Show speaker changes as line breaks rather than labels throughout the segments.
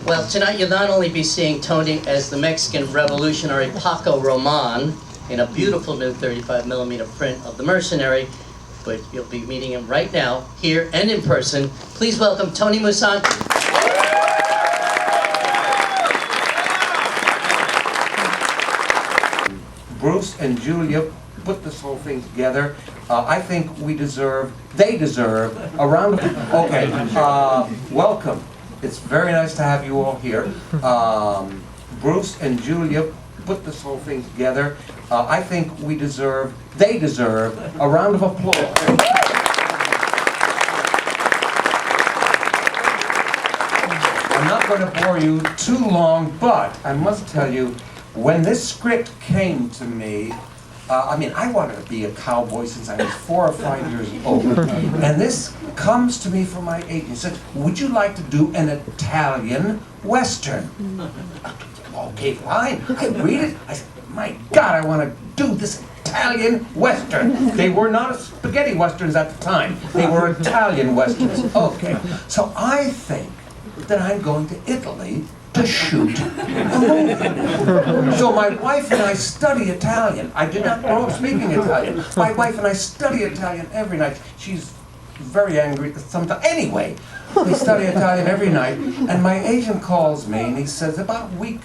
Well, tonight you'll not only be seeing Tony as the Mexican revolutionary Paco Roman in a beautiful new 35mm print of The Mercenary, but you'll be meeting him right now, here and in person. Please welcome Tony Musante.
Bruce and Julia put this whole thing together. I think they deserve a round of applause. Okay, welcome. It's very nice to have you all here. Bruce and Julia put this whole thing together. I think they deserve a round of applause. I'm not going to bore you too long, but I must tell you, when this script came to me, I wanted to be a cowboy since I was 4 or 5 years old. And this comes to me from my agent. He said, would you like to do an Italian Western? Okay, fine. I read it. I said, my God, I want to do this Italian Western. They were not spaghetti Westerns at the time. They were Italian Westerns. Okay. So I think that I'm going to Italy to shoot a movie. So my wife and I study Italian. I did not grow up speaking Italian. My wife and I study Italian every night. She's very angry sometimes. Anyway, we study Italian every night, and my agent calls me and he says, about a week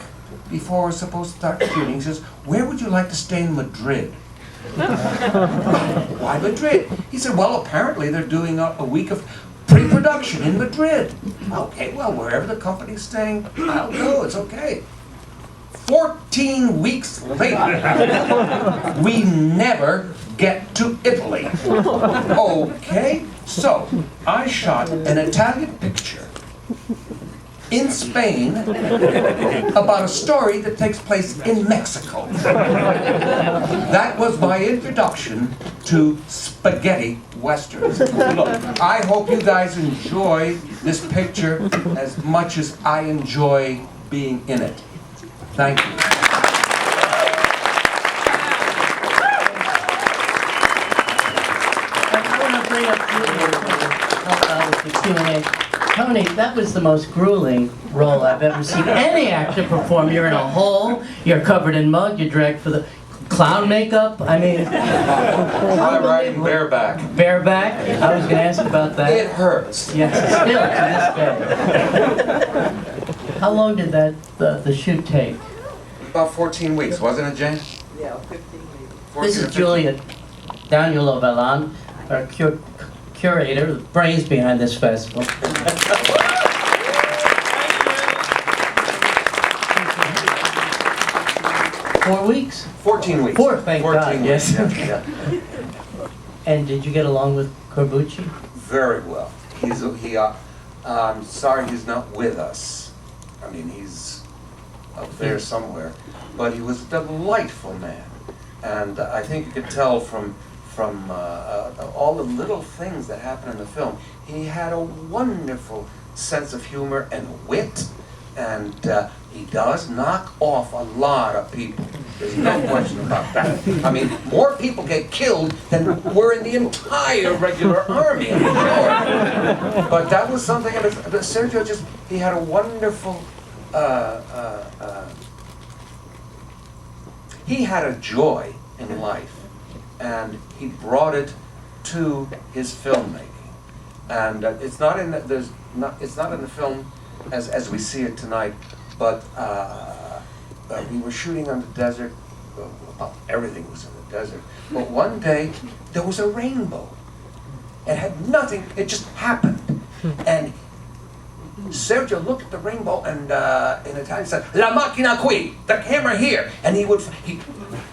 before we're supposed to start shooting, he says, where would you like to stay in Madrid? Why Madrid? He said, well, apparently they're doing a week of pre-production in Madrid. Okay, well, wherever the company's staying, I'll go, it's okay. 14 weeks later, we never get to Italy. Okay, so I shot an Italian picture in Spain about a story that takes place in Mexico. That was my introduction to spaghetti westerns. Look, I hope you guys enjoy this picture as much as I enjoy being in it. Thank you.
I want to bring up Julia with the Q&A. Tony, that was the most grueling role I've ever seen any actor perform. You're in a hole, you're covered in mud, you're dragged for the clown makeup. I mean,
I'm riding bareback.
Bareback? I was going to ask about that.
It hurts.
Yes, still to this day. How long did the shoot take?
About 14 weeks, wasn't it, Jane?
Yeah, 15 weeks.
This is Julia Daniel Ovelan, our curator, the brains behind this festival. 4 weeks?
14 weeks.
Thank
14
God,
weeks,
yes.
yeah.
And did you get along with Corbucci?
Very well. I'm sorry he's not with us. I mean, he's up there somewhere. But he was a delightful man. And I think you could tell from all the little things that happen in the film, he had a wonderful sense of humor and wit. And he does knock off a lot of people. There's no question about that. I mean, more people get killed than were in the entire regular army, I'm sure. But that was something, Sergio he had a wonderful, he had a joy in life, and he brought it to his filmmaking. And it's not in the film as we see it tonight, but we were shooting on the desert. Well, everything was in the desert. But one day, there was a rainbow. It had nothing, it just happened. And Sergio looked at the rainbow and in Italian said, La macchina qui, the camera here. And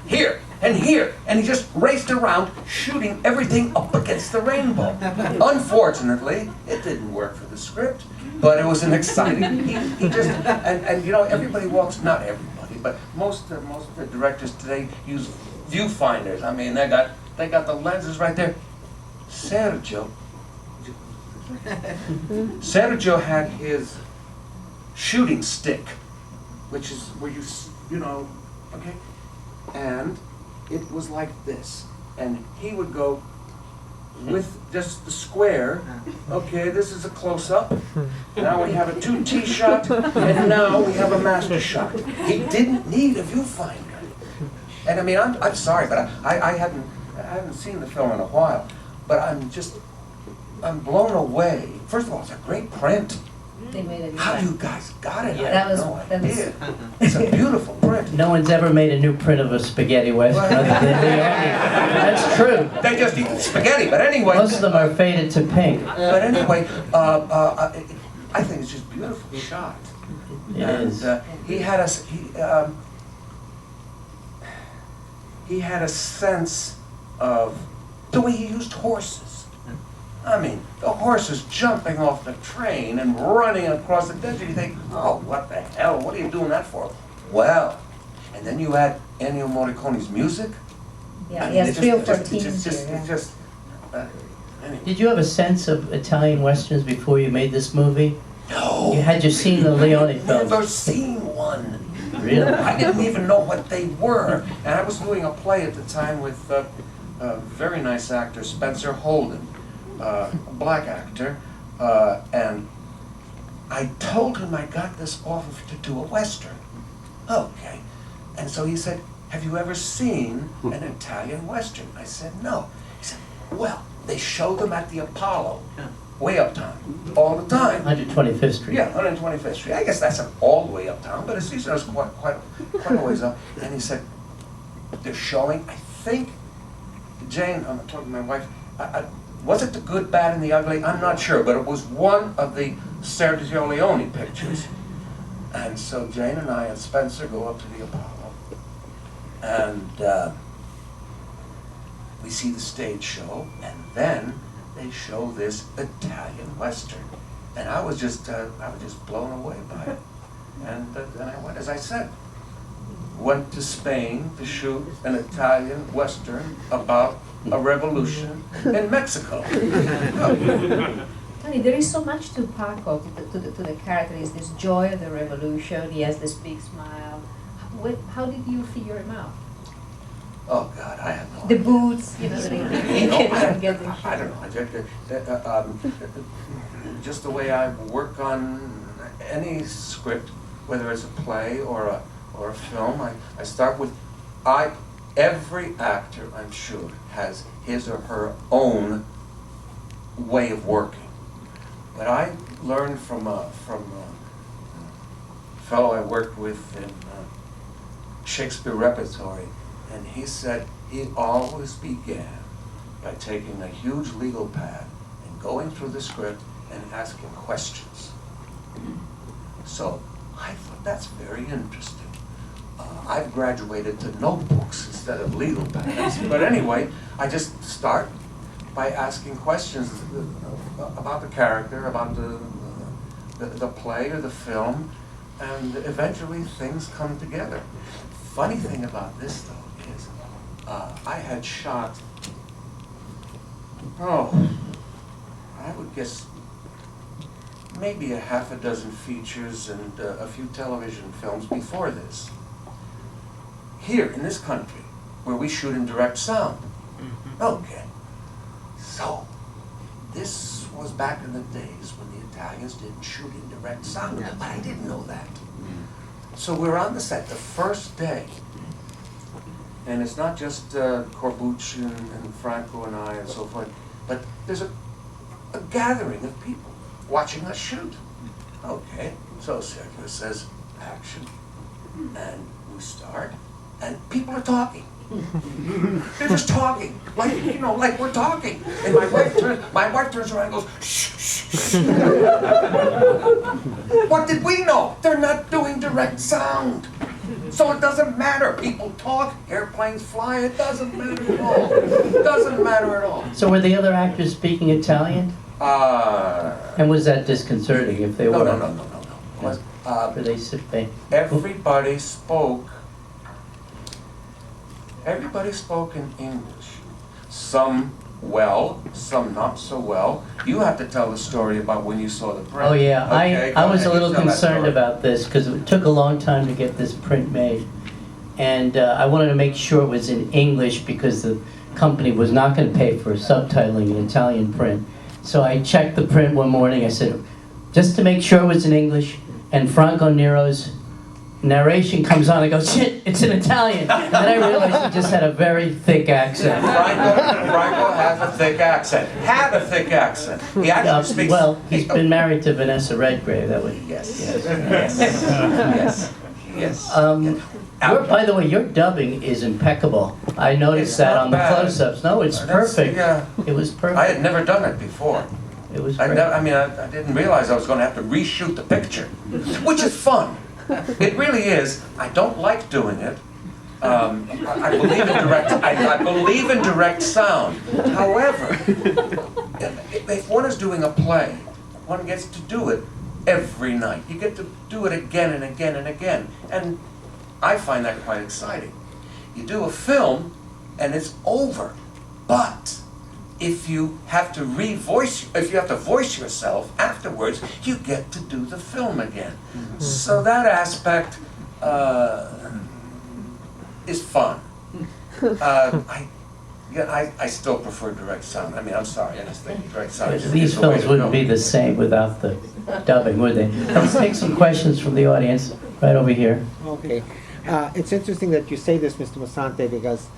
here and here. And he just raced around shooting everything up against the rainbow. Unfortunately, it didn't work for the script. But it was an exciting. He just and you know, everybody walks, not everybody, but most of the directors today use viewfinders. I mean, they got the lenses right there. Sergio had his shooting stick, which is where you know, okay, and it was like this, and he would go with just the square. Okay, this is a close-up. Now we have a 2T shot, and now we have a master shot. He didn't need a viewfinder. And I mean, I'm sorry, but I haven't seen the film in a while, but I'm blown away. First of all, it's a great print.
They made it.
How you guys got it?
Yeah.
I
That
have
was-
no
that was-
idea. It's a beautiful print.
No one's ever made a new print of a spaghetti western other than Leone. That's true.
They just eat spaghetti, but anyway.
Most of them are faded to pink.
But anyway, I think it's just beautifully shot.
It is.
He had a sense of the way he used horses. I mean, the horses jumping off the train and running across the desert. You think, oh, what the hell? What are you doing that for? Well, and then you add Ennio Morricone's music.
Yeah,
I
he
mean,
has
it
3 or
just-
4
it
teams
just-
here.
it
Yeah.
just, anyway.
Did you have a sense of Italian westerns before you made this movie?
No.
Had you seen the Leone films?
Never seen one.
Really?
I didn't even know what they were. And I was doing a play at the time with a very nice actor, Spencer Holden, a black actor. And I told him I got this offer to do a Western. Okay. And so he said, have you ever seen an Italian Western? I said, no. He said, well, they show them at the Apollo, way uptown, all the time.
125th Street.
Yeah, 125th Street. I guess that's not all the way uptown, but it's quite a ways up. And he said, they're showing, I think, Jane, I'm talking to my wife, was it The Good, Bad, and the Ugly? I'm not sure, but it was one of the Sergio Leone pictures. And so Jane and I and Spencer go up to the Apollo, and we see the stage show, and then they show this Italian Western. And I was just blown away by it. And then I went, as I said, went to Spain to shoot an Italian Western about a revolution in Mexico.
Tony, there is so much to Paco, to the character. Is this joy of the revolution? He has this big smile. How did you figure him out?
Oh God, I have no
The
idea.
boots, you know, that he can get the
I don't know. Just the way I work on any script, whether it's a play or a film, I start with every actor, I'm sure, has his or her own way of working. But I learned from a fellow I worked with in Shakespeare Repertory, and he said he always began by taking a huge legal pad and going through the script and asking questions. So I thought that's very interesting. I've graduated to notebooks instead of legal pads. But anyway, I just start by asking questions about the character, about the play or the film, and eventually things come together. Funny thing about this, though, is I had shot, I would guess maybe a half a dozen features and a few television films before this. Here in this country, where we shoot in direct sound. Okay. So, this was back in the days when the Italians didn't shoot in direct sound, but I didn't know that. So we're on the set the first day, and it's not just Corbucci and Franco and I and so forth, but there's a gathering of people watching us shoot. Okay, so Sergio says, action, and we start, and people are talking. They're just talking, like we're talking. And my wife turns around and goes, shh, shh, shh. What did we know? They're not doing direct sound. So it doesn't matter. People talk, airplanes fly, it doesn't matter at all. It doesn't matter at all.
So were the other actors speaking Italian? And was that disconcerting if they were?
No.
Were they sipping?
Everybody spoke in English. Some well, some not so well. You have to tell the story about when you saw the print.
Oh yeah,
Okay,
I
go
was
ahead,
a little
you tell that
concerned
story.
about this because it took a long time to get this print made. And I wanted to make sure it was in English because the company was not going to pay for subtitling in Italian print. So I checked the print one morning. I said, just to make sure it was in English, and Franco Nero's narration comes on. I go, shit, it's in Italian. And then I realized he just had a very thick accent.
Franco has a thick accent. Had a thick accent. He actually speaks.
Well, he's been married to Vanessa Redgrave. That would
Yes. Yes.
By the way, your dubbing is impeccable. I noticed
It's
that
not
on the
bad.
close-ups. No, it's
That's-
perfect.
yeah.
It was perfect.
I had never done it before.
It was
I
great.
didn't realize I was going to have to reshoot the picture, which is fun. It really is. I don't like doing it. I believe in direct. I believe in direct sound. However, if one is doing a play, one gets to do it every night. You get to do it again and again and again, and I find that quite exciting. You do a film, and it's over. But if you have to voice yourself afterwards, you get to do the film again. So that aspect is fun. I still prefer direct sound. I mean, I'm sorry, I just think direct sound is
These
the way
films
to
wouldn't
go.
be the same without the dubbing, would they? Let's take some questions from the audience, right over here.
Okay. It's interesting that you say this, Mr. Musante, because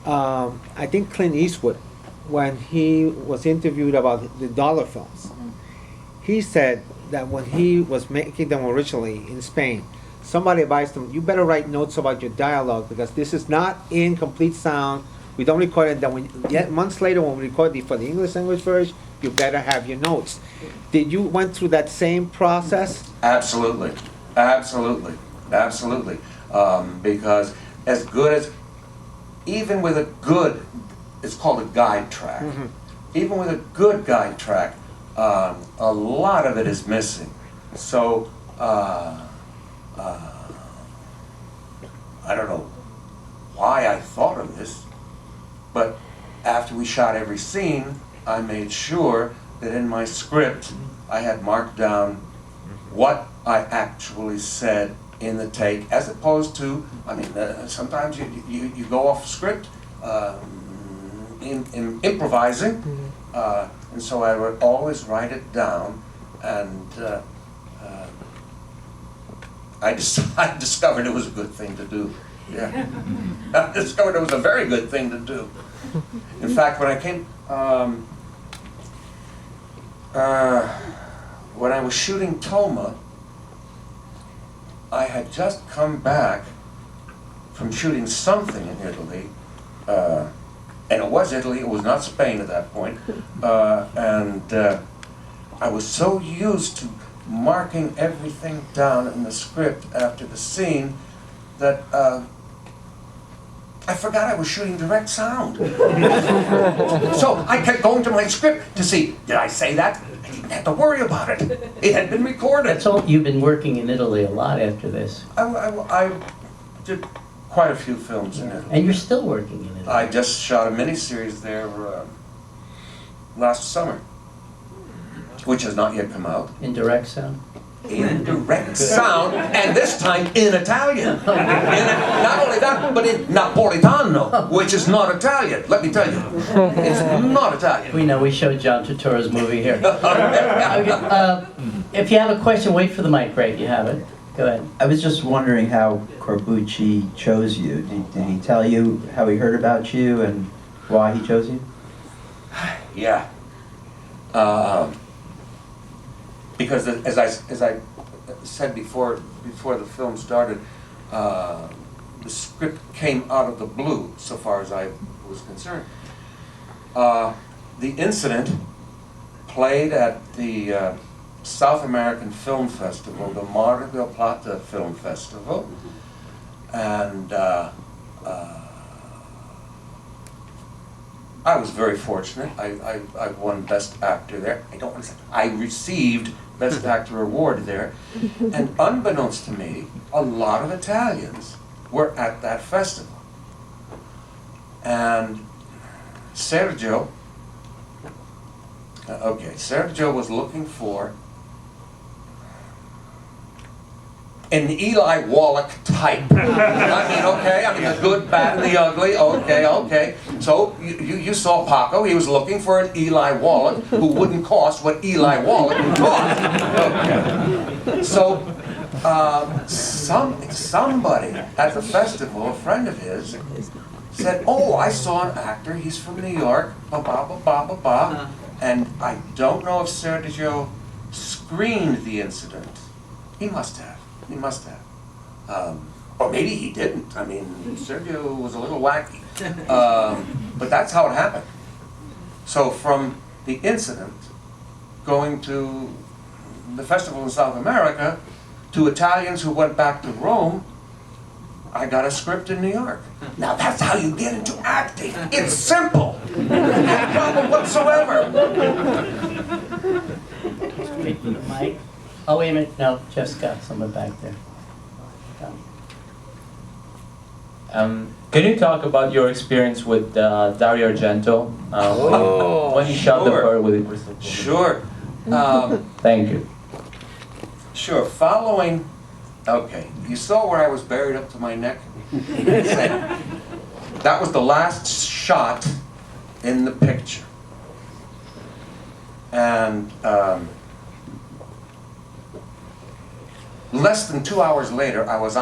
I think Clint Eastwood, when he was interviewed about the dollar films, he said that when he was making them originally in Spain, somebody advised him, you better write notes about your dialogue because this is not in complete sound. We don't record it. Then yet months later, when we record for the English language version, you better have your notes. Did you went through that same process?
Absolutely, absolutely, absolutely. Because as good as, even with a good, it's called a guide track.
Mm-hmm.
Even with a good guide track, a lot of it is missing. So, I don't know why I thought of this, but after we shot every scene, I made sure that in my script I had marked down what I actually said in the take, as opposed to, I mean, sometimes you go off script, in improvising, and so I would always write it down, and I discovered it was a good thing to do. Yeah, I discovered it was a very good thing to do. In fact, when I came, when I was shooting Toma, I had just come back from shooting something in Italy, and it was Italy, it was not Spain at that point, and I was so used to marking everything down in the script after the scene that I forgot I was shooting direct sound. So I kept going to my script to see, did I say that? I didn't have to worry about it. It had been recorded.
That's all. You've been working in Italy a lot after this,
I did quite a few films in Italy.
and you're still working in Italy.
I just shot a miniseries there last summer, which has not yet come out.
In direct sound.
In direct sound, and this time in Italian. Not only that, but in Napolitano, which is not Italian. Let me tell you, it's not Italian.
We know. We showed John Turturro's movie here. Okay, if you have a question, wait for the mic. Great, you have it. Go ahead.
I was just wondering how Corbucci chose you. Did he tell you how he heard about you and why he chose you?
Yeah. Because as I said before the film started, the script came out of the blue, so far as I was concerned. The incident played at the South American Film Festival, the Mar del Plata Film Festival, and I was very fortunate. I won Best Actor there. I don't want to say I received Best Actor award there, and unbeknownst to me, a lot of Italians were at that festival. And Sergio was looking for an Eli Wallach type. I mean, the good, bad, and the ugly, okay. So you saw Paco, he was looking for an Eli Wallach who wouldn't cost what Eli Wallach cost. Okay. So somebody at the festival, a friend of his, said, oh, I saw an actor, he's from New York, and I don't know if Sergio screened the incident. He must have. Or maybe he didn't. I mean, Sergio was a little wacky. But that's how it happened. So from the incident, going to the festival in South America, to Italians who went back to Rome, I got a script in New York. Now that's how you get into acting. It's simple. No problem whatsoever.
Wait for the mic. Oh, wait a minute. No, Jeff's got someone back there.
Can you talk about your experience with Dario Argento when you shot the bird with Crystal?
Sure.
Thank you.
Sure. Following, okay, you saw where I was buried up to my neck? That was the last shot in the picture. And less than 2 hours later, I was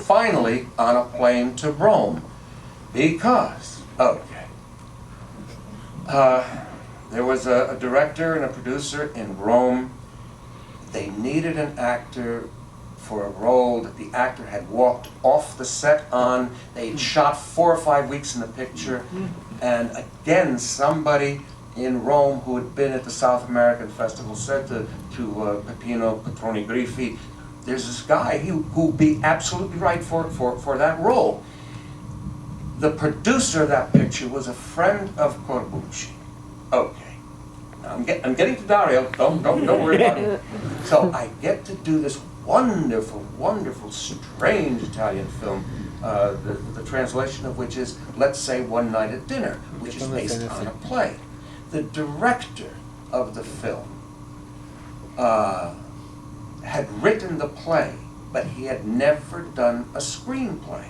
finally on a plane to Rome because, there was a director and a producer in Rome. They needed an actor for a role that the actor had walked off the set on. They'd shot 4 or 5 weeks in the picture. And again, somebody in Rome who had been at the South American Festival said to Peppino Petroni Griffi, there's this guy who'd be absolutely right for that role. The producer of that picture was a friend of Corbucci. Okay, now I'm getting to Dario. Don't worry about it. So I get to do this wonderful, strange Italian film. The translation of which is, let's say, One Night at Dinner, which is based on a play. The director of the film had written the play, but he had never done a screenplay.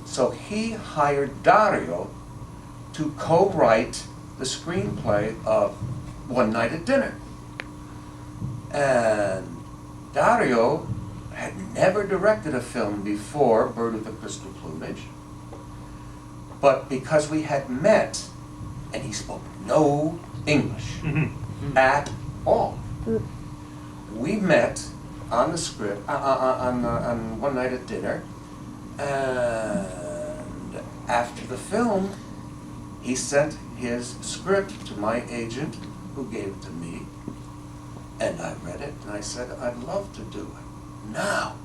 So he hired Dario to co-write the screenplay of One Night at Dinner. And Dario had never directed a film before, Bird with the Crystal Plumage, but because we had met, and he spoke no English at all, we met on the script, on One Night at Dinner, and after the film, he sent his script to my agent, who gave it to me, and I read it, and I said, I'd love to do it. Now,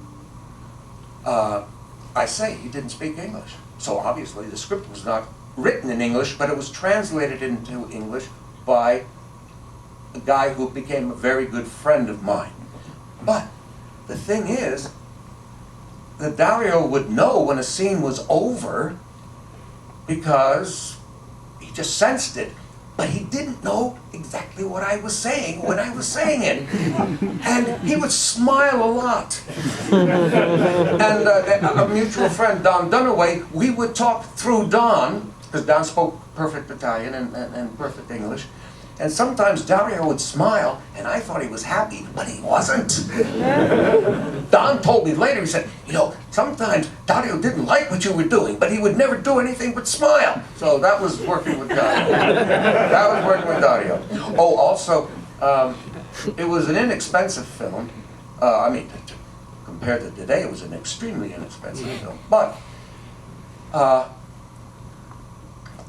I say he didn't speak English, so obviously the script was not written in English, but it was translated into English by a guy who became a very good friend of mine. But the thing is, that Dario would know when a scene was over because he just sensed it, but he didn't know exactly what I was saying when I was saying it. And he would smile a lot. And a mutual friend, Don Dunaway, we would talk through Don, because Don spoke perfect Italian and perfect English. And sometimes Dario would smile, and I thought he was happy, but he wasn't. Don told me later, he said, you know, sometimes Dario didn't like what you were doing, but he would never do anything but smile. So that was working with Dario. That was working with Dario. Oh, also, it was an inexpensive film. I mean, compared to today, it was an extremely inexpensive film. But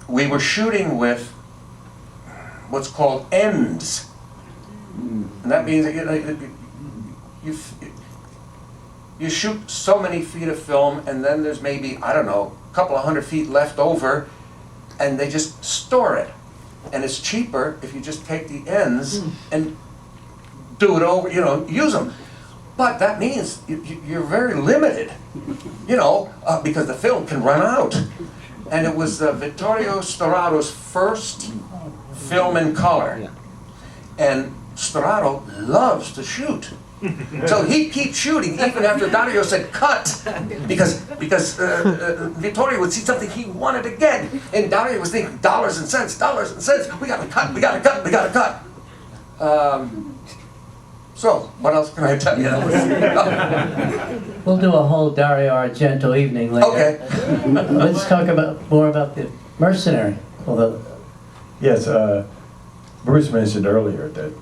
we were shooting with what's called ends. And that means that you shoot so many feet of film, and then there's maybe, I don't know, a couple of 100 feet left over, and they just store it. And it's cheaper if you just take the ends and do it over, you know, use them. But that means you're very limited, you know, because the film can run out. And it was Vittorio Storaro's first film in color. And Storaro loves to shoot. So he'd keep shooting even after Dario said cut, because Vittorio would see something he wanted to get, and Dario was thinking dollars and cents. We gotta cut. So what else can I tell you?
We'll do a whole Dario Argento evening later.
Okay.
Let's talk more about the Mercenary. Although,
Yes, Bruce mentioned earlier that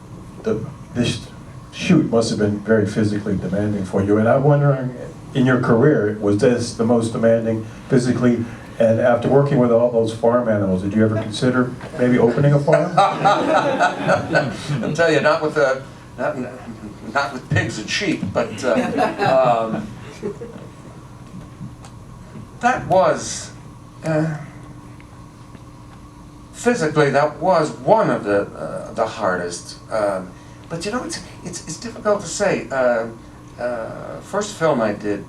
this shoot must have been very physically demanding for you, and I'm wondering, in your career, was this the most demanding physically? And after working with all those farm animals, did you ever consider maybe opening a farm?
I'll tell you, not with pigs and sheep, but that was physically, that was one of the hardest. But you know, it's difficult to say. First film I did,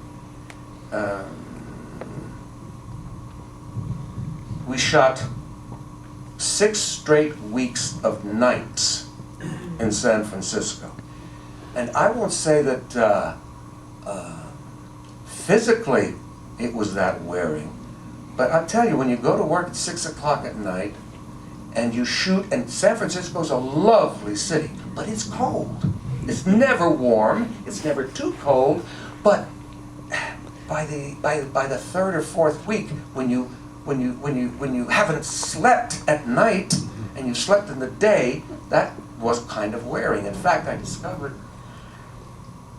we shot 6 straight weeks of nights in San Francisco. And I won't say that physically it was that wearing, but I'll tell you, when you go to work at 6 o'clock at night and you shoot, and San Francisco's a lovely city, but it's cold. It's never warm, it's never too cold, but by the third or fourth week, when you haven't slept at night and you slept in the day, that was kind of wearing. In fact, I discovered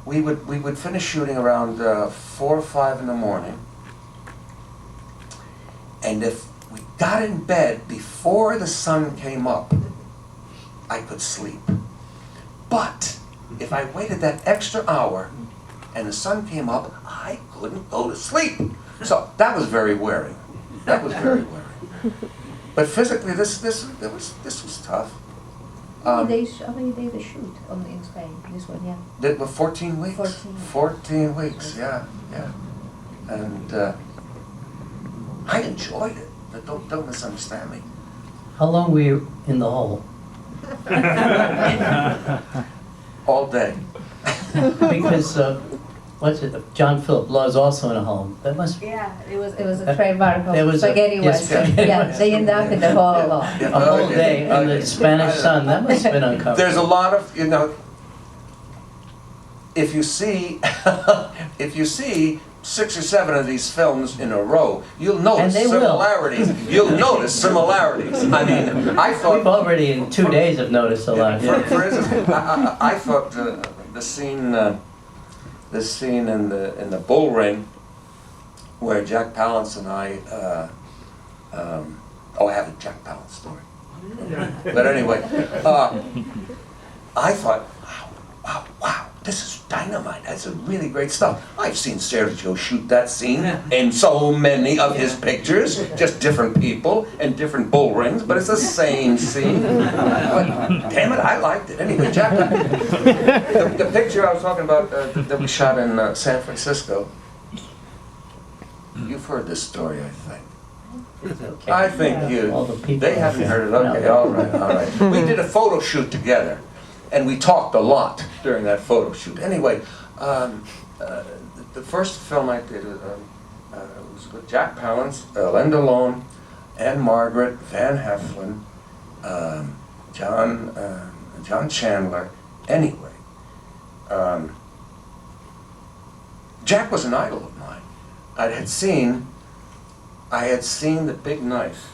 we would finish shooting around 4 or 5 in the morning, and if we got in bed before the sun came up, I could sleep. But if I waited that extra hour and the sun came up, I couldn't go to sleep. So that was very wearing. But physically, this was tough.
How many days they shoot in Spain? This one, yeah.
Did 14 weeks. 14 weeks, yeah. And I enjoyed it, but don't misunderstand me.
how long were you in the hole?
All day.
Because what's it? John Philip Law is also in a hole. That must.
Yeah, it was a trademark
There
of
was a-
spaghetti
yes,
western.
spaghetti
Yeah,
western.
they end up in the hole a lot.
A whole day in the Spanish sun. That must have been uncomfortable.
There's a lot of, you know, if you see 6 or 7 of these films in a row, you'll notice
And they will.
similarities. You'll notice similarities. I mean, I
We've
thought,
already in 2 days have noticed a lot.
for instance, I thought the scene in the bull ring where Jack Palance and I, I have a Jack Palance story. But anyway, I thought, wow, this is dynamite. That's a really great stuff. I've seen Sergio shoot that scene in so many of his pictures, just different people and different bull rings, but it's the same scene. But damn it, I liked it. Anyway, Jack, the picture I was talking about that we shot in San Francisco, you've heard this story, I think.
Okay.
I think
All the people
they haven't heard it. Okay,
No.
all right. We did a photo shoot together, and we talked a lot during that photo shoot. Anyway, the first film I did was with Jack Palance, Linda Lone, Anne Margaret, Van Heflin, John Chandler. Anyway, Jack was an idol of mine. I had seen The Big Knife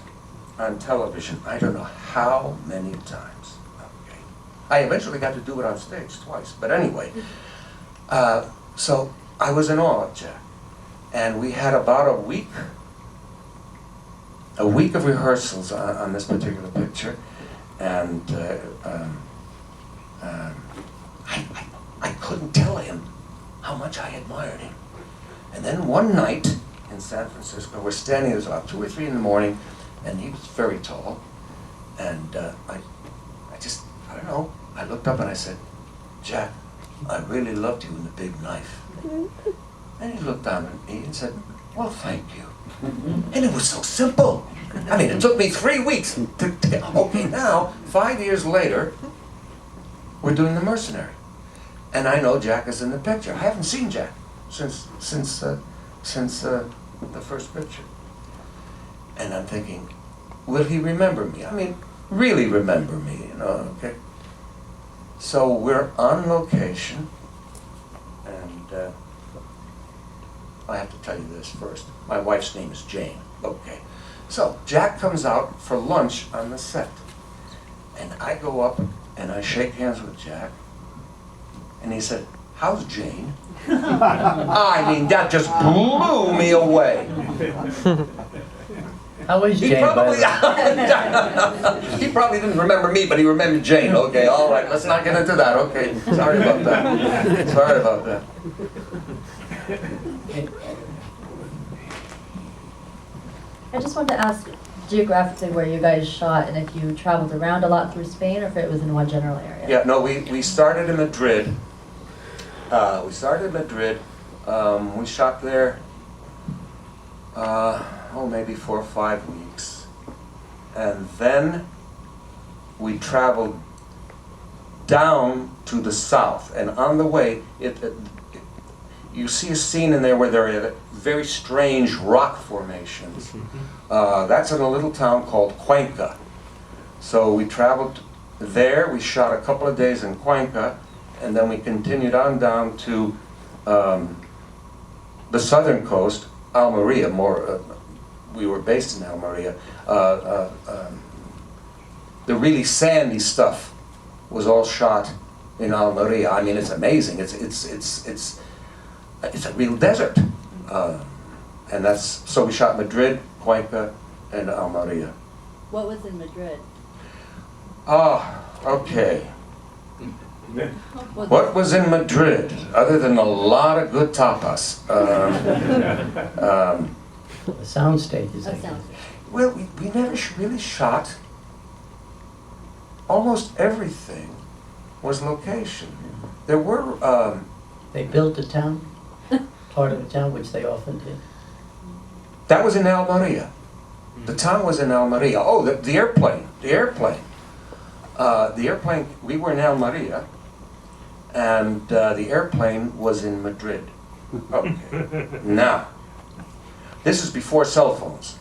on television, I don't know how many times. Okay. I eventually got to do it on stage twice, but anyway. So I was in awe of Jack. And we had about a week of rehearsals on this particular picture. And I couldn't tell him how much I admired him. And then one night in San Francisco, we're standing, it was about 2 or 3 in the morning, and he was very tall. And I don't know, I looked up and I said, Jack, I really loved you in The Big Knife. And he looked down at me and said, well, thank you. And it was so simple. I mean, it took me 3 weeks to okay, now, 5 years later, we're doing The Mercenary. And I know Jack is in the picture. I haven't seen Jack since the first picture. And I'm thinking, will he remember me? I mean, really remember me, you know, okay? So we're on location, and I have to tell you this first. My wife's name is Jane, okay? So Jack comes out for lunch on the set, and I go up and I shake hands with Jack, and he said, "How's Jane?" I mean, that just blew me away.
How is
He
Jane, by
probably,
the way?
he probably didn't remember me, but he remembered Jane. Okay, all right, let's not get into that. Okay, sorry about that. Sorry about that.
I just wanted to ask geographically where you guys shot and if you traveled around a lot through Spain or if it was in one general area.
Yeah, no, we started in Madrid. We shot there, maybe 4 or 5 weeks. And then we traveled down to the south. And on the way, you see a scene in there where there are very strange rock formations. That's in a little town called Cuenca. So we traveled there, we shot a couple of days in Cuenca, and then we continued on down to the southern coast, Almeria. We were based in Almeria. The really sandy stuff was all shot in Almeria. I mean, it's amazing. It's a real desert. And so we shot Madrid, Cuenca, and Almeria.
What was in Madrid?
Okay. What was in Madrid, other than a lot of good tapas?
The sound stages.
That sounds
Well, we never really shot. Almost everything was location. There were,
They built a town, part of a town, which they often did.
that was in Almeria. The town was in Almeria. Oh, the airplane. We were in Almeria, and the airplane was in Madrid. Okay. Now, this is before cell phones.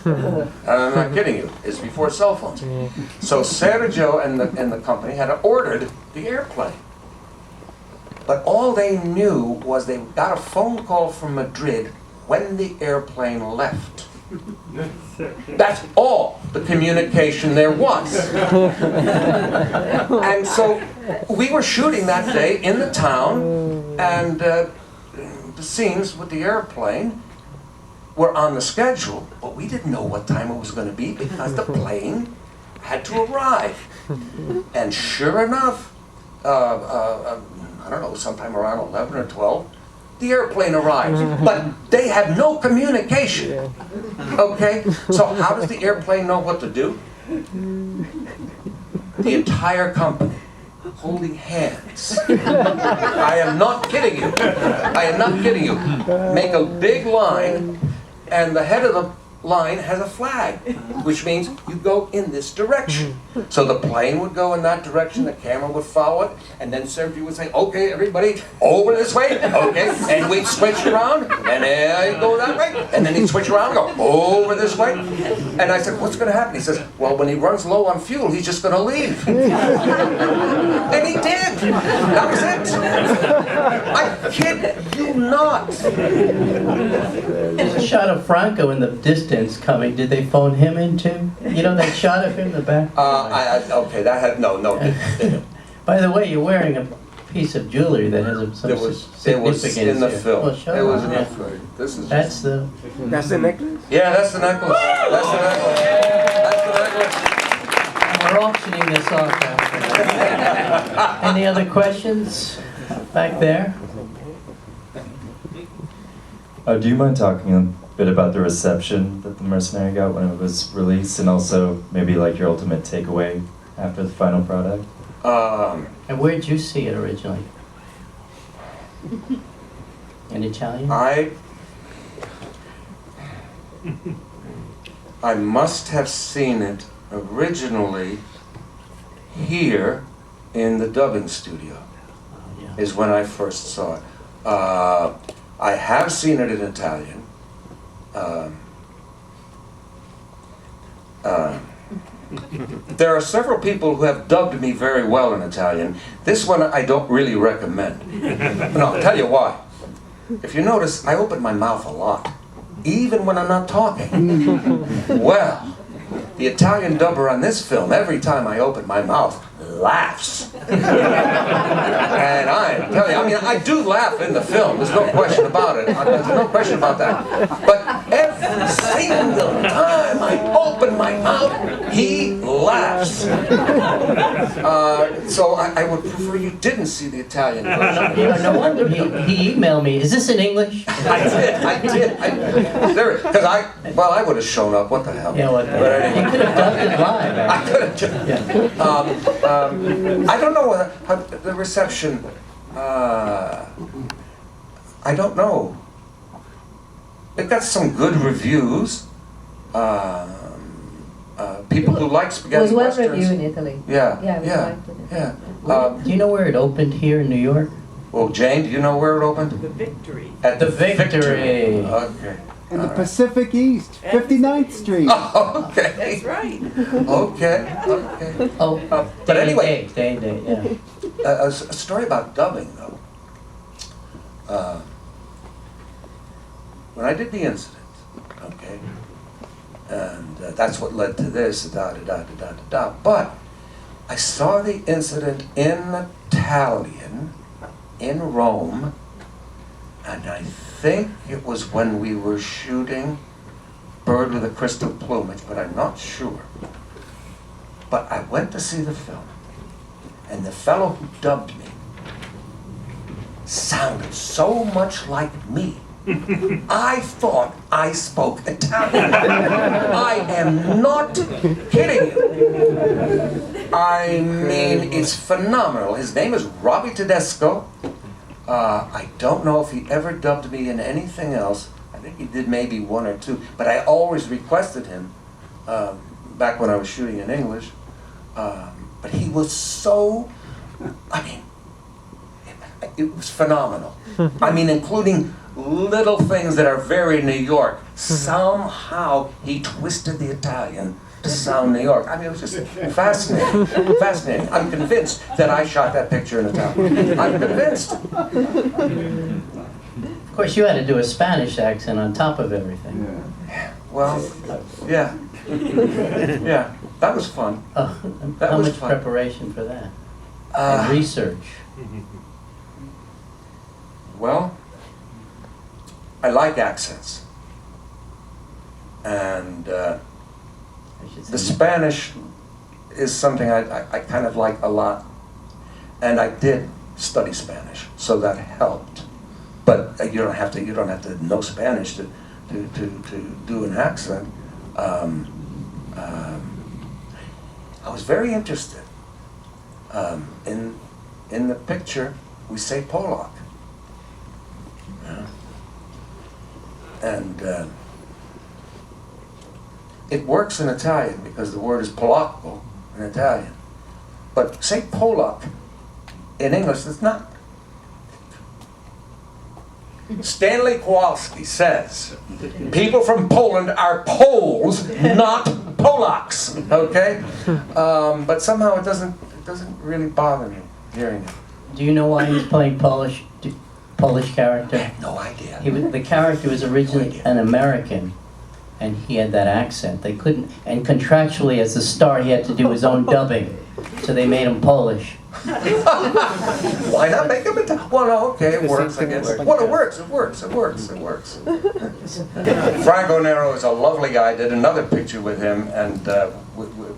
I'm not kidding you. It's before cell phones. So Sergio and the company had ordered the airplane. But all they knew was they got a phone call from Madrid when the airplane left. That's all the communication there was. And so we were shooting that day in the town, and the scenes with the airplane were on the schedule, but we didn't know what time it was going to be because the plane had to arrive. And sure enough, I don't know, sometime around 11 or 12, the airplane arrived. But they have no communication. Okay? So how does the airplane know what to do? The entire company holding hands. I am not kidding you. Make a big line, and the head of the line has a flag, which means you go in this direction. So the plane would go in that direction, the camera would follow it, and then Sergio would say, "Okay, everybody, over this way." Okay, and we'd switch around, and I go that way, and then he'd switch around and go over this way. And I said, "What's going to happen?" He says, "Well, when he runs low on fuel, he's just going to leave." And he did. That was it. I kid you not.
There's a shot of Franco in the distance coming. Did they phone him in too? You know that shot of him in the back?
Okay, that had no.
By the way, you're wearing a piece of jewelry that has some
It was
significance
in the
here.
film.
Well, show
It was in
them.
the film. This is
That's the...
That's the necklace?
Yeah, that's the necklace. That's the necklace. That's the necklace.
We're auctioning this off after. Any other questions back there?
Do you mind talking a bit about the reception that the Mercenary got when it was released, and also maybe like your ultimate takeaway after the final product?
And where did you see it originally? In Italian?
I must have seen it originally here in the dubbing studio.
Yeah.
is when I first saw it. I have seen it in Italian. There are several people who have dubbed me very well in Italian. This one I don't really recommend. No, I'll tell you why. If you notice, I open my mouth a lot, even when I'm not talking. Well, the Italian dubber on this film, every time I open my mouth, laughs. And I'm telling you, I mean, I do laugh in the film, there's no question about it. There's no question about that. But every single time I open my mouth, he laughs. So I would prefer you didn't see the Italian version.
You know, no wonder he emailed me. Is this in English?
I did. Because I would have shown up. What the hell?
Yeah, well,
But anyway.
you could have dubbed it live.
I could have just.
Yeah.
I don't know how the reception. I don't know. It got some good reviews. People who like
It
spaghetti
was well
westerns.
reviewed in Italy.
Yeah,
Yeah, we
yeah,
liked it.
yeah.
Do you know where it opened here in New York?
Well, Jane, do you know where it opened?
The Victory.
At
The Victory.
Okay.
In the Pacific East, 59th Street.
Oh, okay.
That's right.
Okay. Okay.
Oh,
But
day and
anyway.
day, yeah.
A story about dubbing, though. When I did the incident, okay, and that's what led to this, but I saw the incident in Italian, in Rome, and I think it was when we were shooting Bird with a Crystal Plumage, but I'm not sure. But I went to see the film, and the fellow who dubbed me sounded so much like me. I thought I spoke Italian. I am not kidding you. I mean, it's phenomenal. His name is Robbie Tedesco. I don't know if he ever dubbed me in anything else. I think he did maybe one or two, but I always requested him back when I was shooting in English. But he was so, I mean, it was phenomenal. I mean, including little things that are very New York. Somehow he twisted the Italian to sound New York. I mean, it was just fascinating. Fascinating. I'm convinced that I shot that picture in Italian. I'm convinced.
Of course, you had to do a Spanish accent on top of everything.
Well, yeah. Yeah, that was fun.
Oh,
That
how
was
much
fun.
preparation for that? And research.
Well, I like accents. And
I should
the
say.
Spanish is something I kind of like a lot. And I did study Spanish, so that helped. But you don't have to know Spanish to do an accent. I was very interested. In the picture, we say Polak. And it works in Italian because the word is polacco in Italian. But say Polak in English, it's not. Stanley Kowalski says, people from Poland are Poles, not Polacks. Okay, but somehow it doesn't really bother me hearing it.
Do you know why he's playing Polish character?
I have no idea.
The character was originally an American, and he had that accent. They couldn't, and contractually as a star, he had to do his own dubbing, so they made him Polish.
Why not make him Italian? Well, no, okay, it works, I guess. Well, it works. Franco Nero is a lovely guy. Did another picture with him, and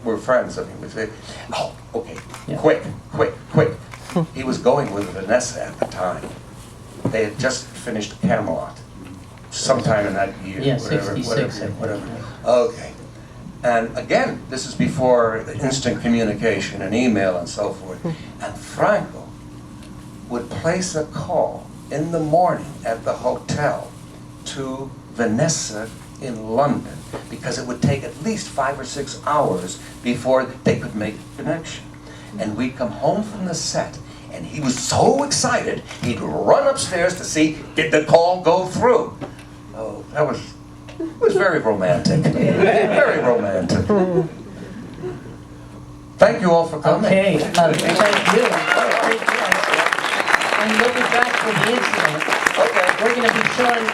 we're friends. I mean, we say, oh, okay,
Yeah.
quick. He was going with Vanessa at the time. They had just finished Camelot, sometime in that year.
Yeah,
whatever,
66, I think.
whatever. Okay. And again, this is before instant communication and email and so forth. And Franco would place a call in the morning at the hotel to Vanessa in London because it would take at least 5 or 6 hours before they could make a connection. And we'd come home from the set And he was so excited, he'd run upstairs to see, did the call go through? Oh, it was very romantic. Very romantic. Thank you all for coming.
Okay, thank you. And we'll be back for the incident.
Okay.
We're going to be showing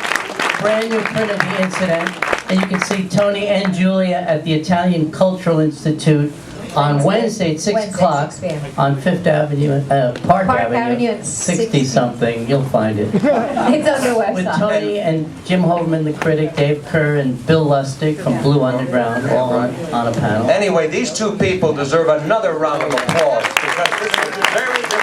brand new print of the incident, and you can see Tony and Julia at the Italian Cultural Institute on Wednesday at 6 o'clock
6 p.m.
on Fifth Avenue, Park
Avenue
Avenue,
at
60-something, you'll find it.
It's on their
With
website.
Tony and Jim Holman, the critic, Dave Kerr, and Bill Lustig from Blue Underground, all on a panel.
Anyway, these two people deserve another round of applause because this was very, very